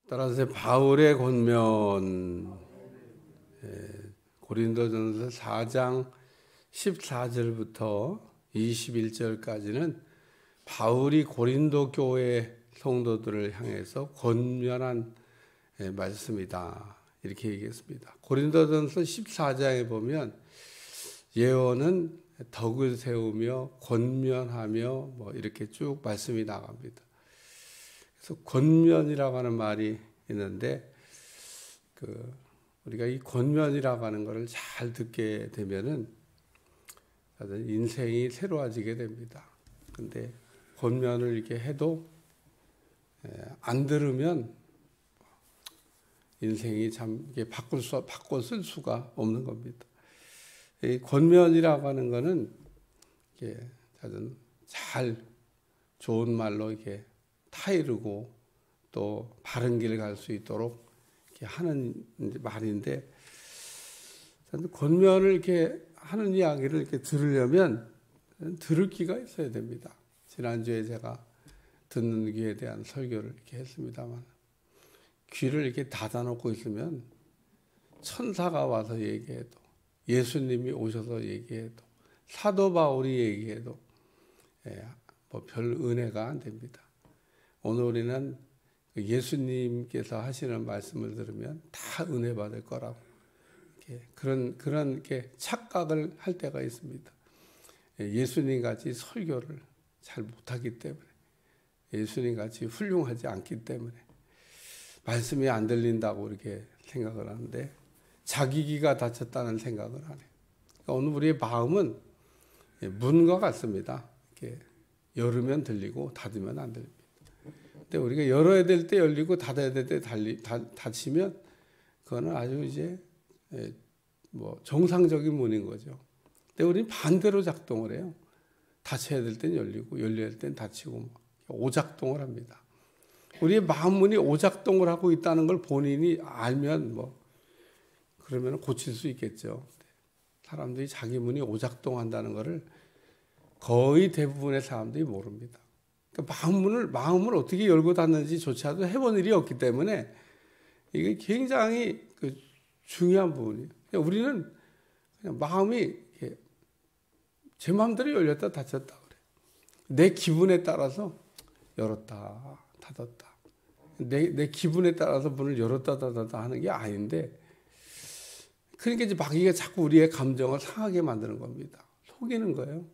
따라서 바울의 권면, 고린도전서 4장 14절부터 21절까지는 바울이 고린도 교회 성도들을 향해서 권면한 말씀이다, 이렇게 얘기했습니다. 고린도전서 14장에 보면 예언은 덕을 세우며 권면하며 뭐 이렇게 쭉 말씀이 나갑니다. 그래서 권면이라고 하는 말이 있는데, 우리가 이 권면이라고 하는 것을 잘 듣게 되면은 인생이 새로워지게 됩니다. 근데 권면을 이렇게 해도 안 들으면 인생이 참 이게 바꿔 쓸 수가 없는 겁니다. 이 권면이라고 하는 거는 이게 잘 좋은 말로 이렇게 타이르고 또 바른 길 갈 수 있도록 이렇게 하는 말인데, 권면을 이렇게 하는 이야기를 이렇게 들으려면 들을 귀가 있어야 됩니다. 지난주에 제가 듣는 귀에 대한 설교를 이렇게 했습니다만, 귀를 이렇게 닫아놓고 있으면 천사가 와서 얘기해도, 예수님이 오셔서 얘기해도, 사도 바울이 얘기해도 뭐 별 은혜가 안 됩니다. 오늘 우리는 예수님께서 하시는 말씀을 들으면 다 은혜 받을 거라고 그런 이렇게 착각을 할 때가 있습니다. 예수님 같이 설교를 잘 못하기 때문에, 예수님 같이 훌륭하지 않기 때문에 말씀이 안 들린다고 이렇게 생각을 하는데, 자기 귀가 닫혔다는 생각을 안 해요. 그러니까 오늘 우리의 마음은 문과 같습니다. 이렇게 열으면 들리고 닫으면 안 들립니다. 근데 우리가 열어야 될 때 열리고 닫아야 될 때 닫히면 그거는 아주 이제 뭐 정상적인 문인 거죠. 근데 우리는 반대로 작동을 해요. 닫혀야 될 땐 열리고 열려야 될 땐 닫히고 오작동을 합니다. 우리의 마음 문이 오작동을 하고 있다는 걸 본인이 알면 뭐 그러면 고칠 수 있겠죠. 사람들이 자기 문이 오작동한다는 것을 거의 대부분의 사람들이 모릅니다. 그러니까 마음을 어떻게 열고 닫는지조차도 해본 일이 없기 때문에 이게 굉장히 중요한 부분이에요. 우리는 그냥 마음이 제 마음대로 열렸다 닫혔다 그래. 내 기분에 따라서 열었다 닫았다. 내 기분에 따라서 문을 열었다 닫았다 하는 게 아닌데, 그러니까 이제 마귀가 자꾸 우리의 감정을 상하게 만드는 겁니다. 속이는 거예요.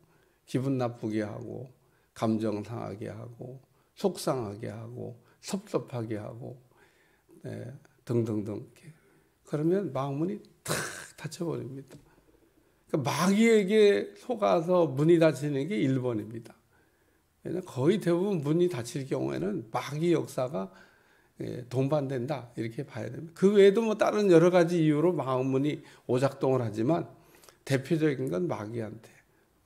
기분 나쁘게 하고, 감정 상하게 하고, 속상하게 하고, 섭섭하게 하고, 등등등. 이렇게. 그러면 마음문이 탁 닫혀버립니다. 그러니까 마귀에게 속아서 문이 닫히는 게 1번입니다. 거의 대부분 문이 닫힐 경우에는 마귀 역사가 동반된다, 이렇게 봐야 됩니다. 그 외에도 뭐 다른 여러 가지 이유로 마음문이 오작동을 하지만 대표적인 건 마귀한테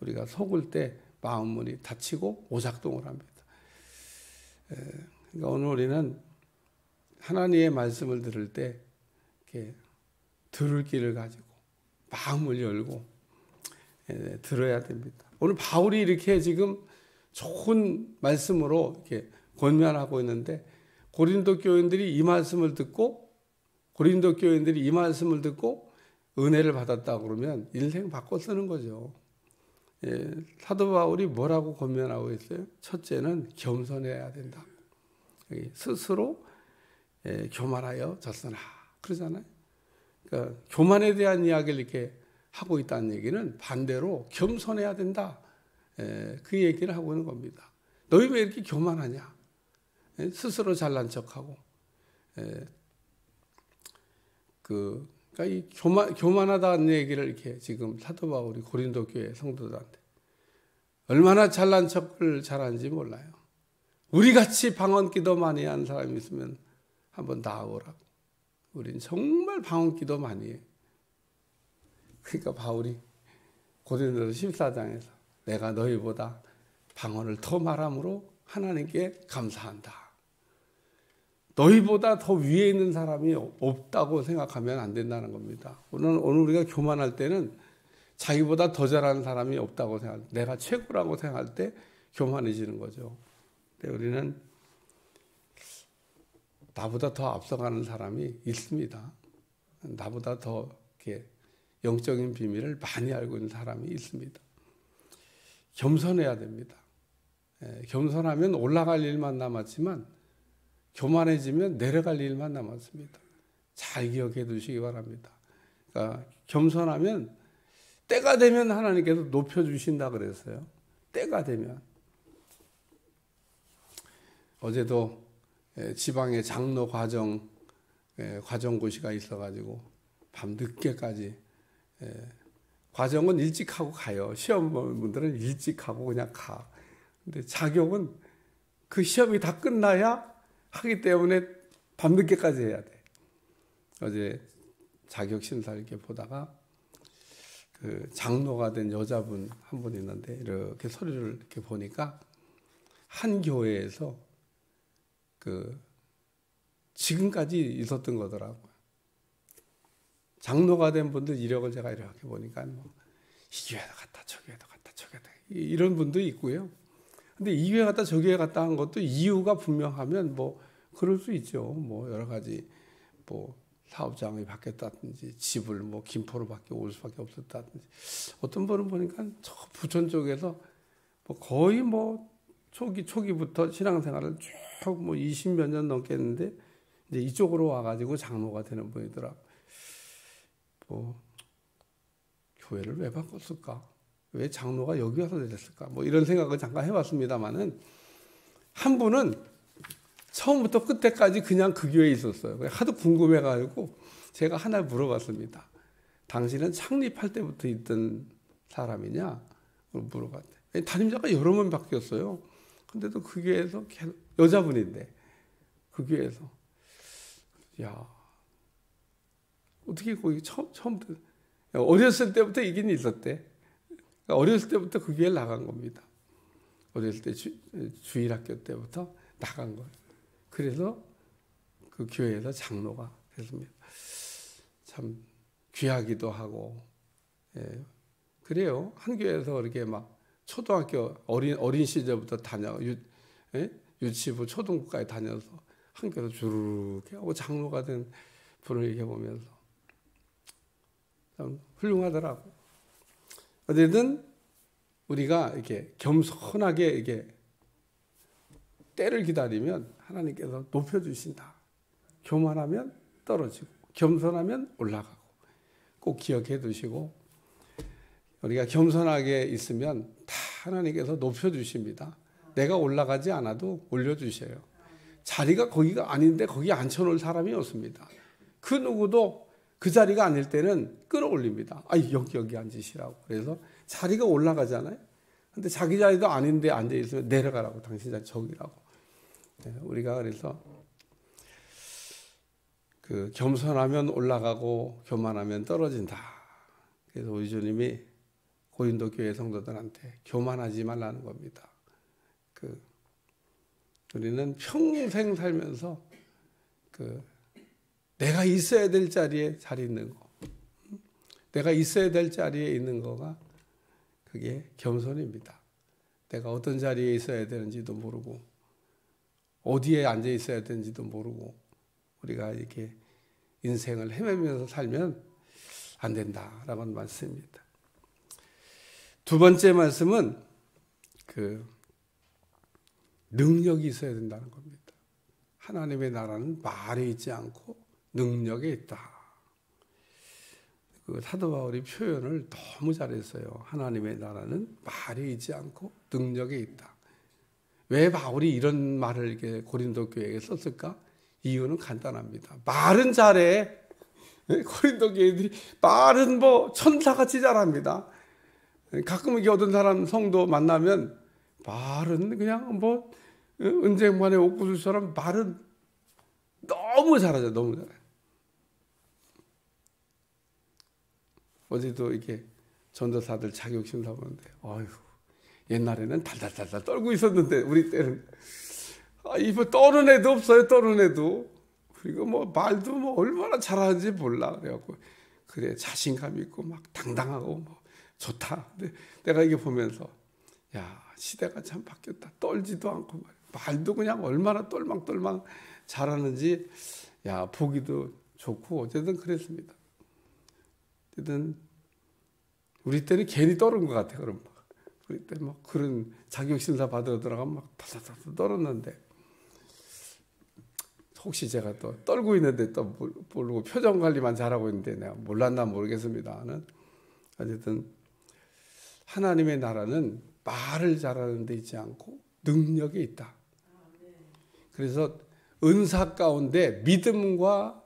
우리가 속을 때 마음문이 닫히고 오작동을 합니다. 그러니까 오늘 우리는 하나님의 말씀을 들을 때 이렇게 들을 귀를 가지고 마음을 열고 들어야 됩니다. 오늘 바울이 이렇게 지금 좋은 말씀으로 이렇게 권면하고 있는데, 고린도 교인들이 이 말씀을 듣고 은혜를 받았다 그러면 인생 바꿔 쓰는 거죠. 사도 바울이 뭐라고 권면하고 있어요? 첫째는 겸손해야 된다. 스스로 교만하여 졌으나 그러잖아요. 그러니까 교만에 대한 이야기를 이렇게 하고 있다는 얘기는 반대로 겸손해야 된다, 그 얘기를 하고 있는 겁니다. 너희 왜 이렇게 교만하냐? 스스로 잘난 척하고, 그러니까 이 교만하다는 얘기를 이렇게 지금 사도 바울이 고린도 교회 성도들한테 얼마나 잘난 척을 잘하는지 몰라요. 우리 같이 방언기도 많이 한 사람이 있으면 한번 나오라고. 우린 정말 방언기도 많이 해. 그러니까 바울이 고린도서 14장에서 내가 너희보다 방언을 더 말함으로 하나님께 감사한다. 너희보다 더 위에 있는 사람이 없다고 생각하면 안 된다는 겁니다. 오늘 우리가 교만할 때는 자기보다 더 잘하는 사람이 없다고 생각할 때, 내가 최고라고 생각할 때 교만해지는 거죠. 근데 우리는 나보다 더 앞서가는 사람이 있습니다. 나보다 더 이렇게 영적인 비밀을 많이 알고 있는 사람이 있습니다. 겸손해야 됩니다. 겸손하면 올라갈 일만 남았지만 교만해지면 내려갈 일만 남았습니다. 잘 기억해 두시기 바랍니다. 그러니까 겸손하면 때가 되면 하나님께서 높여주신다 그랬어요. 때가 되면. 어제도 지방에 장로 과정고시가 있어가지고 밤 늦게까지, 과정은 일찍 하고 가요. 시험 보는 분들은 일찍 하고 그냥 가. 근데 자격은 그 시험이 다 끝나야 하기 때문에 밤늦게까지 해야 돼. 어제 자격 심사 이렇게 보다가 그 장로가 된 여자분 한 분 있는데 이렇게 서류를 이렇게 보니까 한 교회에서 그 지금까지 있었던 거더라고요. 장로가 된 분들 이력을 제가 이렇게 보니까 뭐 이 교회도 갔다 저 교회도 갔다 저 교회도 이런 분도 있고요. 근데 이 교회 갔다 저 교회 갔다 한 것도 이유가 분명하면 뭐 그럴 수 있죠. 뭐 여러 가지 뭐 사업장이 바뀌었다든지 집을 뭐 김포로 올 수밖에 없었다든지, 어떤 분은 보니까 저 부천 쪽에서 뭐 거의 뭐 초기부터 신앙생활을 쭉 뭐 20몇 년 넘게 했는데 이제 이쪽으로 와가지고 장로가 되는 분이더라. 뭐 교회를 왜 바꿨을까? 왜 장로가 여기 와서 됐을까? 뭐 이런 생각을 잠깐 해봤습니다만은, 한 분은 처음부터 끝까지 그냥 그 교회에 있었어요. 하도 궁금해가지고 제가 하나 물어봤습니다. 당신은 창립할 때부터 있던 사람이냐? 물어봤대. 담임자가 여러 번 바뀌었어요. 근데도 그 교회에서 계속, 여자분인데 그 교회에서, 야, 어떻게 거기 처음부터, 어렸을 때부터 이긴 있었대. 어렸을 때부터 그 교회에 나간 겁니다. 어렸을 때 주일학교 때부터 나간 거예요. 그래서 그 교회에서 장로가 됐습니다. 참 귀하기도 하고, 그래요. 한 교회에서 이렇게 막 초등학교 어린 시절부터 유치부 초등부까지 다녀서 한 교회에서 주르륵 하고 장로가 된 분을 이렇게 보면서 참 훌륭하더라고. 어쨌든 우리가 이렇게 겸손하게 이렇게 때를 기다리면 하나님께서 높여주신다. 교만하면 떨어지고 겸손하면 올라가고, 꼭 기억해 두시고, 우리가 겸손하게 있으면 다 하나님께서 높여주십니다. 내가 올라가지 않아도 올려주셔요. 자리가 거기가 아닌데 거기 앉혀놓을 사람이 없습니다. 그 누구도 그 자리가 아닐 때는 끌어올립니다. 여기 앉으시라고. 그래서 자리가 올라가잖아요. 근데 자기 자리도 아닌데 앉아있으면 내려가라고. 당신 자리 저기라고. 우리가 그래서 그 겸손하면 올라가고 교만하면 떨어진다. 그래서 우리 주님이 고린도 교회 성도들한테 교만하지 말라는 겁니다. 우리는 평생 살면서 내가 있어야 될 자리에 잘 있는 거, 내가 있어야 될 자리에 있는 거가 그게 겸손입니다. 내가 어떤 자리에 있어야 되는지도 모르고 어디에 앉아 있어야 되는지도 모르고 우리가 이렇게 인생을 헤매면서 살면 안 된다라는 말씀입니다. 두 번째 말씀은 능력이 있어야 된다는 겁니다. 하나님의 나라는 말에 있지 않고 능력에 있다. 사도 바울이 표현을 너무 잘했어요. 하나님의 나라는 말에 있지 않고 능력에 있다. 왜 바울이 이런 말을 이렇게 고린도 교회에 썼을까? 이유는 간단합니다. 말은 잘해. 고린도 교회들이 말은 뭐 천사같이 잘합니다. 가끔 이렇게 어떤 사람 성도 만나면 말은 그냥 뭐 은쟁반의 옥구슬처럼 말은 너무 잘하죠. 너무 잘해. 어제도 이렇게 전도사들 자격심사 보는데, 옛날에는 달달달달 떨고 있었는데 우리 때는 이거 떠는 애도 없어요. 떠는 애도. 그리고 뭐 말도 뭐 얼마나 잘하는지 몰라. 그래갖고 그래 자신감 있고 막 당당하고 뭐 좋다. 근데 내가 이게 보면서 야, 시대가 참 바뀌었다. 떨지도 않고 말도 그냥 얼마나 똘망똘망 잘하는지 야 보기도 좋고 어쨌든 그랬습니다. 어쨌든 우리 때는 괜히 떨은 것 같아요. 그럼 우리 때 막 그런 자격 심사 받으러 들어가면 막 파사파사 떨었는데 혹시 제가 또 떨고 있는데 또 모르고 표정 관리만 잘하고 있는데 내가 몰랐나 모르겠습니다는 어쨌든 하나님의 나라는 말을 잘하는 데 있지 않고 능력이 있다. 그래서 은사 가운데 믿음과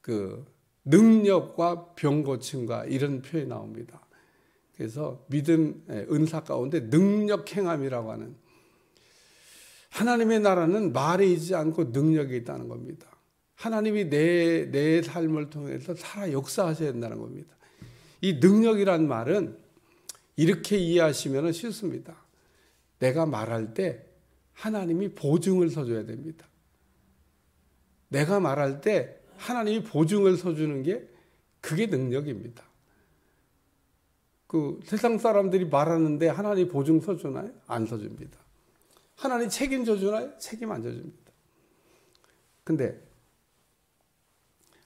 그 능력과 병 고침과 이런 표현이 나옵니다. 그래서 믿음, 은사 가운데 능력 행함이라고 하는 하나님의 나라는 말에 있지 않고 능력이 있다는 겁니다. 하나님이 내 삶을 통해서 살아 역사하셔야 된다는 겁니다. 이 능력이란 말은 이렇게 이해하시면 쉽습니다. 내가 말할 때 하나님이 보증을 서줘야 됩니다. 내가 말할 때 하나님이 보증을 서주는 게 그게 능력입니다. 그 세상 사람들이 말하는데 하나님이 보증 서주나요? 안 서줍니다. 하나님 책임져 주나요? 책임 안 져줍니다. 근데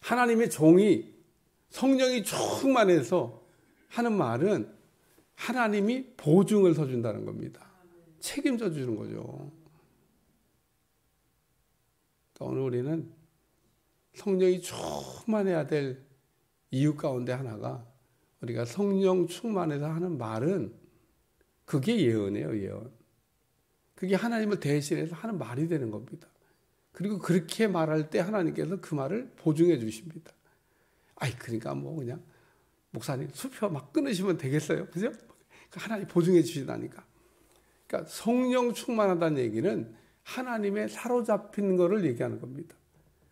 하나님의 종이 성령이 충만해서 하는 말은 하나님이 보증을 서준다는 겁니다. 책임져 주는 거죠. 그러니까 오늘 우리는 성령이 충만해야 될 이유 가운데 하나가 우리가 성령 충만해서 하는 말은 그게 예언이에요, 예언. 그게 하나님을 대신해서 하는 말이 되는 겁니다. 그리고 그렇게 말할 때 하나님께서 그 말을 보증해 주십니다. 그러니까 뭐 그냥 목사님 수표 막 끊으시면 되겠어요. 그죠? 하나님 보증해 주시다니까. 그러니까 성령 충만하다는 얘기는 하나님의 사로잡힌 거를 얘기하는 겁니다.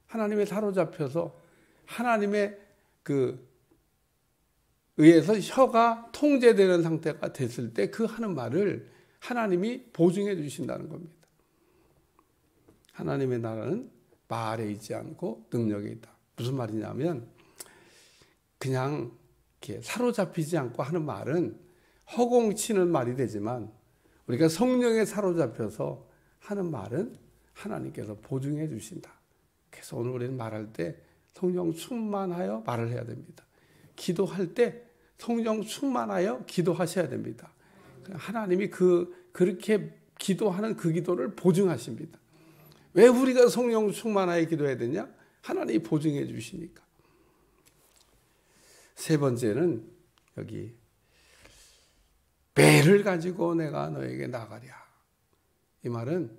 하나님의 사로잡혀서 하나님의 의해서 혀가 통제되는 상태가 됐을 때 그 하는 말을 하나님이 보증해 주신다는 겁니다. 하나님의 나라는 말에 있지 않고 능력에 있다. 무슨 말이냐면 그냥 이렇게 사로잡히지 않고 하는 말은 허공치는 말이 되지만 우리가 성령에 사로잡혀서 하는 말은 하나님께서 보증해 주신다. 그래서 오늘 우리는 말할 때 성령 충만하여 말을 해야 됩니다. 기도할 때 성령 충만하여 기도하셔야 됩니다. 하나님이 그렇게 기도하는 그 기도를 보증하십니다. 왜 우리가 성령 충만하여 기도해야 되냐? 하나님이 보증해 주시니까. 세 번째는 여기 배를 가지고 내가 너에게 나가랴. 이 말은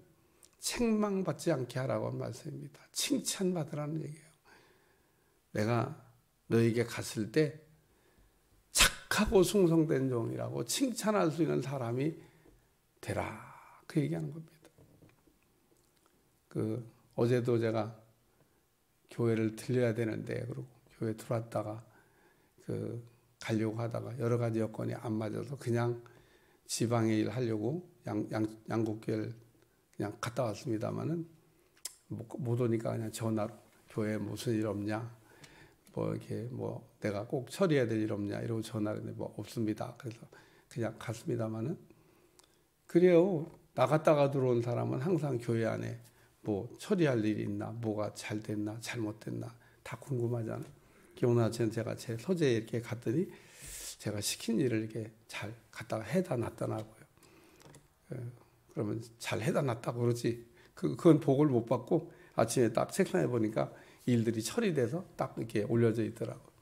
책망받지 않게 하라고 한 말씀입니다. 칭찬받으라는 얘기예요. 내가 너에게 갔을 때 착하고 충성된 종이라고 칭찬할 수 있는 사람이 되라. 그 얘기하는 겁니다. 어제도 제가 교회를 들려야 되는데 그리고 교회 들어왔다가 가려고 하다가 여러 가지 여건이 안 맞아서 그냥 지방에 일 하려고 양곡교회를 그냥 갔다 왔습니다만은 못 오니까 그냥 전화로 교회에 무슨 일 없냐, 내가 꼭 처리해야 될 일 없냐 이러고 전화를 했는데 없습니다. 그래서 그냥 갔습니다만은 그래요. 나갔다가 들어온 사람은 항상 교회 안에 처리할 일이 있나, 뭐가 잘 됐나, 잘못됐나 다 궁금하잖아요. 오늘 아침에 제가 제 소재에 이렇게 갔더니 제가 시킨 일을 이렇게 잘 갖다가 해다 놨더라고요. 그러면 잘 해다 놨다고 그러지. 그건 복을 못 받고 아침에 딱 책상에 보니까 일들이 처리돼서 딱 이렇게 올려져 있더라고요.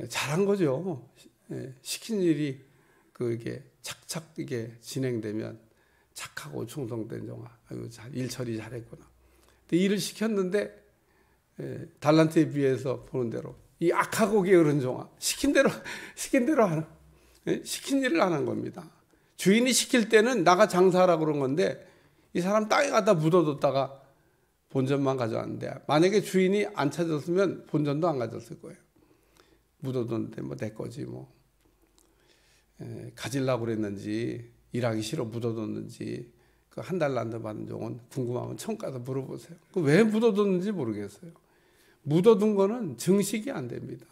잘한 거죠. 시킨 일이 이게 착착 이게 진행되면 착하고 충성된 종아. 일 처리 잘했구나. 근데 일을 시켰는데 달란트에 비해서 보는 대로 이 악하고 게으른 종아. 시킨 대로 하는, 시킨 일을 안 한 겁니다. 주인이 시킬 때는 나가 장사하라고 그런 건데 이 사람 땅에 갖다 묻어뒀다가 본전만 가져왔는데 만약에 주인이 안 찾았으면 본전도 안 가졌을 거예요. 묻어뒀는데 내 거지 가지려고 그랬는지 일하기 싫어 묻어뒀는지 한 달 난도 받은 종은 궁금하면 청 가서 물어보세요. 왜 묻어뒀는지 모르겠어요. 묻어둔 거는 증식이 안 됩니다.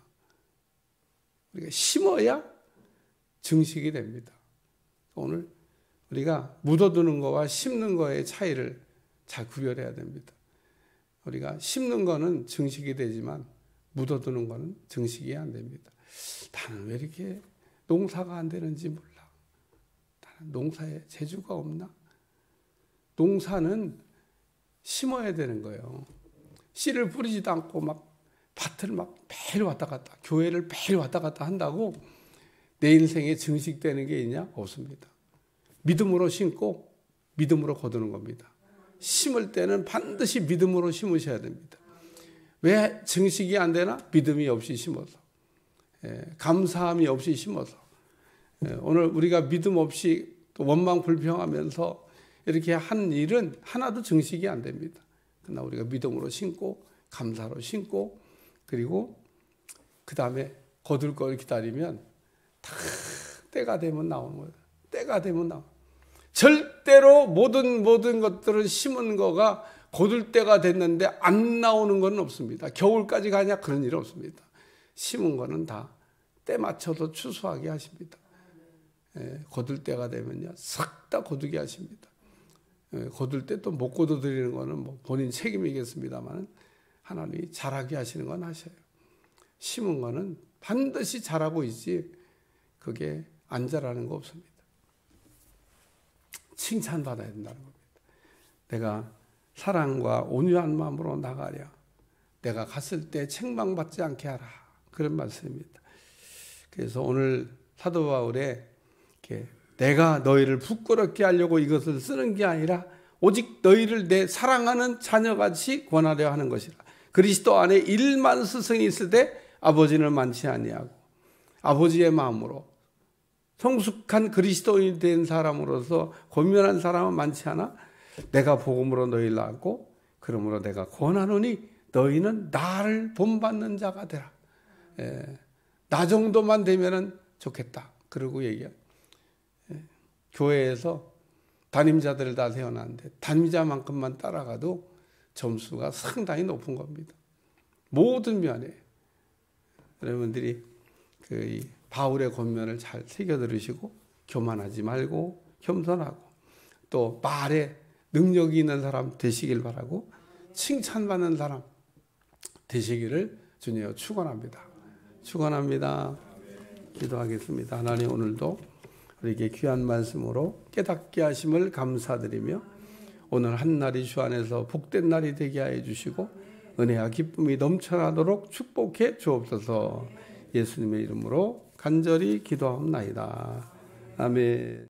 우리가 심어야 증식이 됩니다. 오늘 우리가 묻어두는 거와 심는 거의 차이를 잘 구별해야 됩니다. 우리가 심는 거는 증식이 되지만 묻어두는 거는 증식이 안 됩니다. 나는 왜 이렇게 농사가 안 되는지 몰라. 나는 농사에 재주가 없나? 농사는 심어야 되는 거예요. 씨를 뿌리지도 않고 막 밭을 막 매일 왔다 갔다, 교회를 매일 왔다 갔다 한다고 내 인생에 증식되는 게 있냐? 없습니다. 믿음으로 심고 믿음으로 거두는 겁니다. 심을 때는 반드시 믿음으로 심으셔야 됩니다. 왜 증식이 안 되나? 믿음이 없이 심어서, 감사함이 없이 심어서. 오늘 우리가 믿음 없이 또 원망 불평하면서 이렇게 한 일은 하나도 증식이 안 됩니다. 그러나 우리가 믿음으로 심고 감사로 심고 그리고 그 다음에 거둘 걸 기다리면 다 때가 되면 나오는 거예요. 때가 되면 나와. 절대로 모든 것들을 심은 거가 거둘 때가 됐는데 안 나오는 건 없습니다. 겨울까지 가냐 그런 일 없습니다. 심은 거는 다 때 맞춰서 추수하게 하십니다. 거둘 때가 되면요 싹 다 거두게 하십니다. 거둘 때 또 못 거둬드리는 거는 뭐 본인 책임이겠습니다만 하나님이 자라게 하시는 건 하셔요. 심은 거는 반드시 자라고 있지 그게 안 자라는 거 없습니다. 칭찬받아야 된다는 겁니다. 내가 사랑과 온유한 마음으로 나가랴. 내가 갔을 때 책망받지 않게 하라. 그런 말씀입니다. 그래서 오늘 사도 바울의 내가 너희를 부끄럽게 하려고 이것을 쓰는 게 아니라 오직 너희를 내 사랑하는 자녀같이 권하려 하는 것이라. 그리스도 안에 1만 스승이 있을 때 아버지는 많지 아니하고 아버지의 마음으로 성숙한 그리스도인이 된 사람으로서 권면한 사람은 많지 않아. 내가 복음으로 너희를 낳았고 그러므로 내가 권하노니 너희는 나를 본받는 자가 되라. 나 정도만 되면은 좋겠다. 그러고 얘기해요. 교회에서 담임자들을 다 세워놨는데 담임자만큼만 따라가도 점수가 상당히 높은 겁니다. 모든 면에 여러분들이 그 바울의 권면을 잘 새겨 들으시고 교만하지 말고 겸손하고 또 말에 능력이 있는 사람 되시길 바라고 칭찬받는 사람 되시기를 주님으로 축원합니다. 축원합니다. 기도하겠습니다. 하나님 오늘도 우리에게 귀한 말씀으로 깨닫게 하심을 감사드리며 오늘 한날이 주 안에서 복된 날이 되게 하여 주시고 은혜와 기쁨이 넘쳐나도록 축복해 주옵소서. 예수님의 이름으로 간절히 기도하옵나이다. 아멘.